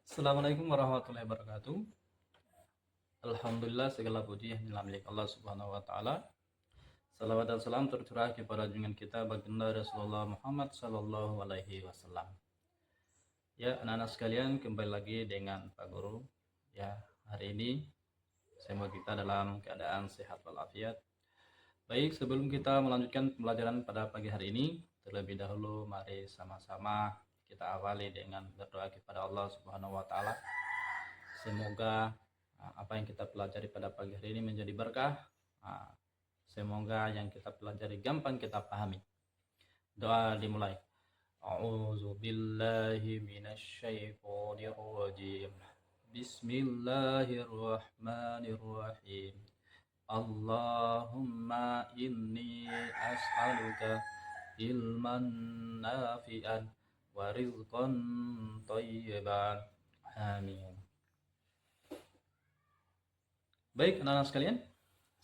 Assalamualaikum warahmatullahi wabarakatuh. Alhamdulillah segala puji hanya milik Allah Subhanahu wa taala. Salawat dan salam tercurah kepada junjungan kita baginda Rasulullah Muhammad sallallahu alaihi wasallam. Ya, anak-anak sekalian, kembali lagi dengan Pak Guru. Ya, hari ini semoga kita dalam keadaan sehat walafiat. Baik, sebelum kita melanjutkan pembelajaran pada pagi hari ini, terlebih dahulu mari sama-sama kita awali dengan berdoa kepada Allah Subhanahu wa taala. Semoga apa yang kita pelajari pada pagi hari ini menjadi berkah. Semoga yang kita pelajari gampang kita pahami. Doa dimulai. A'udzu billahi minasyaitonir rajim. Bismillahirrahmanirrahim. Allahumma inni as'aluka ilman nafi'an wa rizqan thayyiban. Amin. Baik, anak-anak sekalian,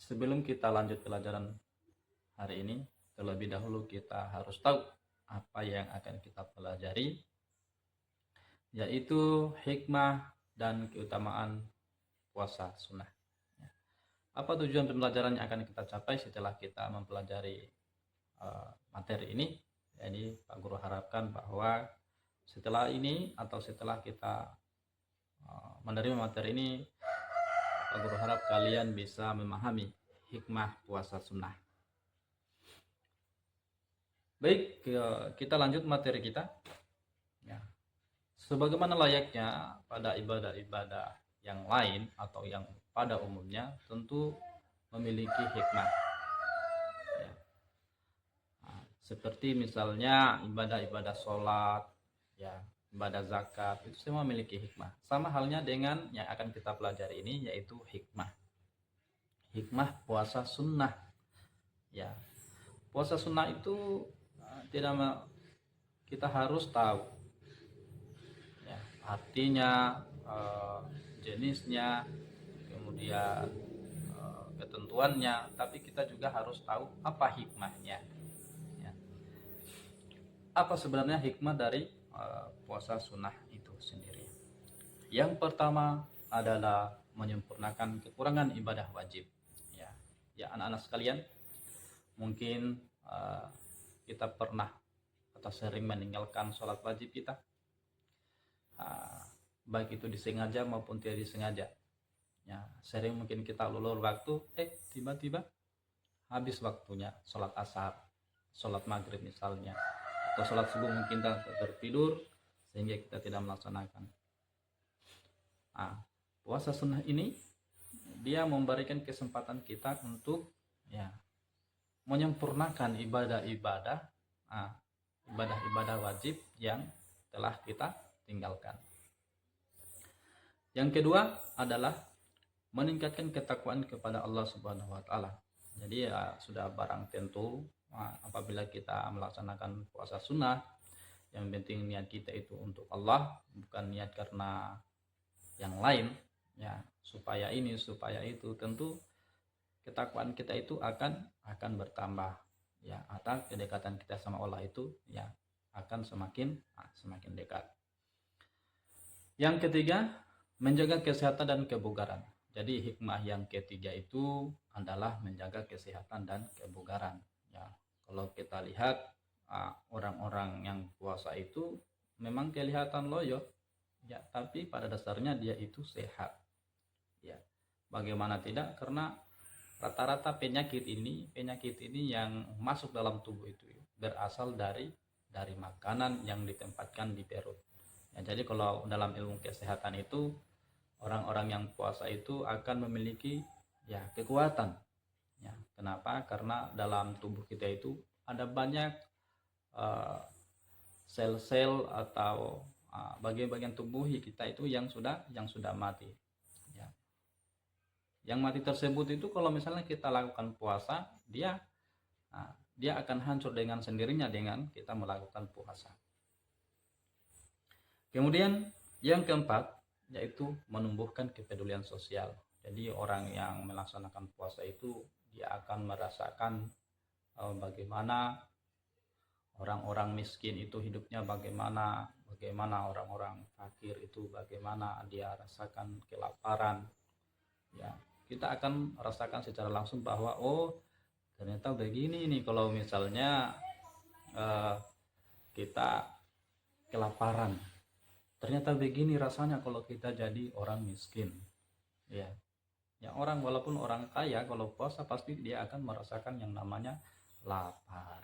sebelum kita lanjut pelajaran hari ini, terlebih dahulu kita harus tahu apa yang akan kita pelajari, yaitu hikmah dan keutamaan puasa sunnah. Apa tujuan pembelajaran yang akan kita capai setelah kita mempelajari materi ini? Jadi Pak Guru harapkan bahwa setelah ini atau setelah kita menerima materi ini, Pak Guru harap kalian bisa memahami hikmah puasa sunnah. Baik, kita lanjut materi kita. Ya. Sebagaimana layaknya pada ibadah-ibadah yang lain atau yang pada umumnya tentu memiliki hikmah. Ya. Seperti misalnya ibadah-ibadah sholat, ya, ibadah zakat, itu semua memiliki hikmah. Sama halnya dengan yang akan kita pelajari ini, yaitu hikmah. Hikmah puasa sunnah. Ya, puasa sunnah itu tidak kita harus tahu. Ya, artinya, jenisnya, kemudian ketentuannya, tapi kita juga harus tahu apa hikmahnya. Ya. Apa sebenarnya hikmah dari puasa sunnah itu sendiri? Yang pertama adalah menyempurnakan kekurangan ibadah wajib. Ya, anak-anak sekalian, mungkin kita pernah atau sering meninggalkan sholat wajib kita, baik itu disengaja maupun tidak disengaja. Ya, sering mungkin kita ulur waktu, tiba-tiba habis waktunya sholat asar, sholat maghrib misalnya, atau sholat subuh mungkin kita tertidur sehingga kita tidak melaksanakan. Puasa sunnah ini dia memberikan kesempatan kita untuk menyempurnakan ibadah-ibadah wajib yang telah kita tinggalkan. Yang kedua adalah meningkatkan ketakwaan kepada Allah Subhanahu wa taala. Jadi sudah barang tentu apabila kita melaksanakan puasa sunnah, yang penting niat kita itu untuk Allah, bukan niat karena yang lain, ya, supaya ini supaya itu, tentu ketakwaan kita itu akan bertambah, ya, atau kedekatan kita sama Allah itu ya akan semakin dekat. Yang ketiga, menjaga kesehatan dan kebugaran. Jadi hikmah yang ketiga itu adalah menjaga kesehatan dan kebugaran. Ya, kalau kita lihat orang-orang yang puasa itu memang kelihatan loyo, ya, tapi pada dasarnya dia itu sehat. Ya, bagaimana tidak? Karena rata-rata penyakit ini yang masuk dalam tubuh itu berasal dari makanan yang ditempatkan di perut. Ya, jadi kalau dalam ilmu kesehatan itu orang-orang yang puasa itu akan memiliki kekuatan. Ya, kenapa? Karena dalam tubuh kita itu ada banyak sel-sel atau bagian-bagian tubuh kita itu yang sudah mati. Ya. Yang mati tersebut itu kalau misalnya kita lakukan puasa, dia akan hancur dengan sendirinya dengan kita melakukan puasa. Kemudian yang keempat yaitu menumbuhkan kepedulian sosial. Jadi orang yang melaksanakan puasa itu dia akan merasakan bagaimana orang-orang miskin itu hidupnya bagaimana, bagaimana orang-orang fakir itu bagaimana dia rasakan kelaparan. Ya, kita akan rasakan secara langsung bahwa oh ternyata begini nih kalau misalnya kita kelaparan. Ternyata begini rasanya kalau kita jadi orang miskin. Ya. Ya orang walaupun orang kaya kalau puasa pasti dia akan merasakan yang namanya lapar.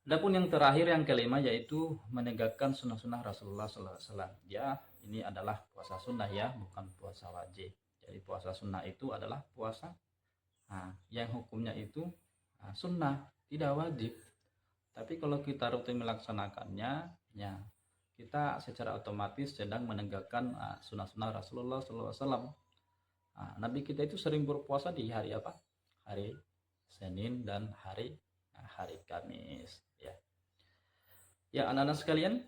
Adapun yang terakhir yang kelima yaitu menegakkan sunnah-sunnah Rasulullah SAW. Ya, ini adalah puasa sunnah ya, bukan puasa wajib. Jadi puasa sunnah itu adalah puasa yang hukumnya itu sunnah, tidak wajib. Tapi kalau kita rutin melaksanakannya, ya kita secara otomatis sedang menegakkan sunnah-sunnah Rasulullah SAW. Nabi kita itu sering berpuasa di hari apa? Hari Senin dan hari Kamis. Ya anak-anak sekalian,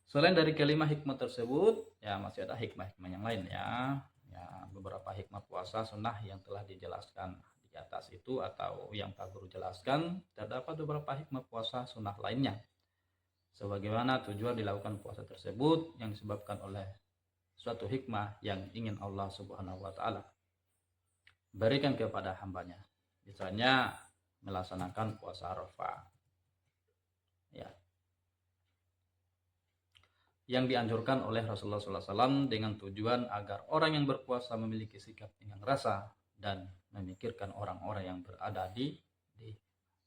selain dari kelima hikmah tersebut, ya masih ada hikmah-hikmah yang lain ya. Ya beberapa hikmah puasa sunnah yang telah dijelaskan di atas itu atau yang Pak Guru jelaskan, terdapat beberapa hikmah puasa sunnah lainnya. Sebagaimana tujuan dilakukan puasa tersebut yang disebabkan oleh suatu hikmah yang ingin Allah Subhanahu wa taala berikan kepada hambanya. Misalnya melaksanakan puasa Arafah. Ya. Yang dianjurkan oleh Rasulullah SAW dengan tujuan agar orang yang berpuasa memiliki sikap dengan rasa dan memikirkan orang-orang yang berada di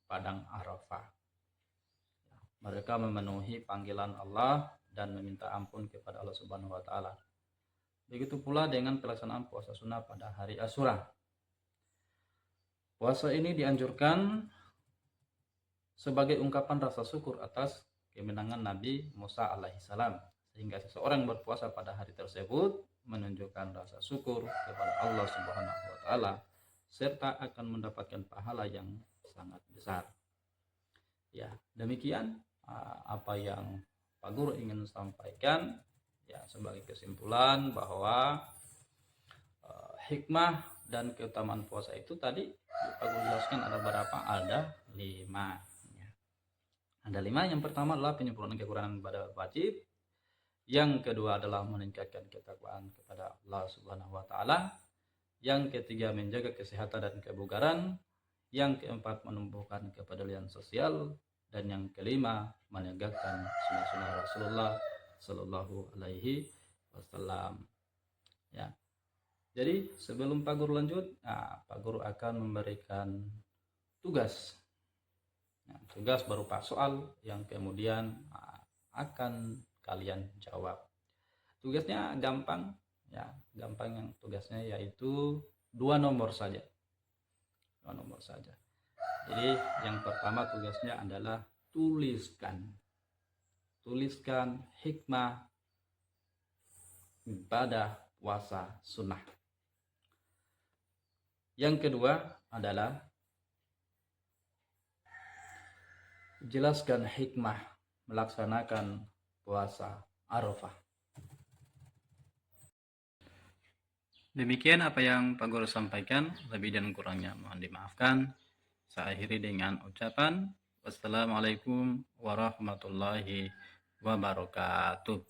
padang Arafah. Mereka memenuhi panggilan Allah dan meminta ampun kepada Allah Subhanahu wa taala. Begitu pula dengan pelaksanaan puasa sunnah pada hari Asyura. Puasa ini dianjurkan sebagai ungkapan rasa syukur atas kemenangan Nabi Musa alaihissalam, sehingga seseorang berpuasa pada hari tersebut menunjukkan rasa syukur kepada Allah Subhanahu wa taala serta akan mendapatkan pahala yang sangat besar. Ya, demikian apa yang Pak Guru ingin sampaikan ya sebagai kesimpulan bahwa hikmah dan keutamaan puasa itu tadi Pak Guru jelaskan ada berapa? Ada 5. Ada 5. Yang pertama adalah penyempurnaan kekurangan ibadah wajib. Yang kedua adalah meningkatkan ketakwaan kepada Allah Subhanahu wa taala. Yang ketiga menjaga kesehatan dan kebugaran. Yang keempat menumbuhkan kepedulian sosial dan yang kelima menegakkan sunnah-sunnah Rasulullah Sallallahu Alaihi Wasallam. Ya. Jadi sebelum Pak Guru lanjut, Pak Guru akan memberikan tugas. Tugas berupa soal yang kemudian akan kalian jawab. Tugasnya gampang, ya gampang yang tugasnya yaitu 2 nomor saja. 2 nomor saja. Jadi yang pertama tugasnya adalah tuliskan hikmah ibadah puasa sunnah. Yang kedua adalah jelaskan hikmah melaksanakan puasa Arafah. Demikian apa yang Pak Guru sampaikan, lebih dan kurangnya mohon dimaafkan. Saya akhiri dengan ucapan wassalamualaikum warahmatullahi wabarakatuh.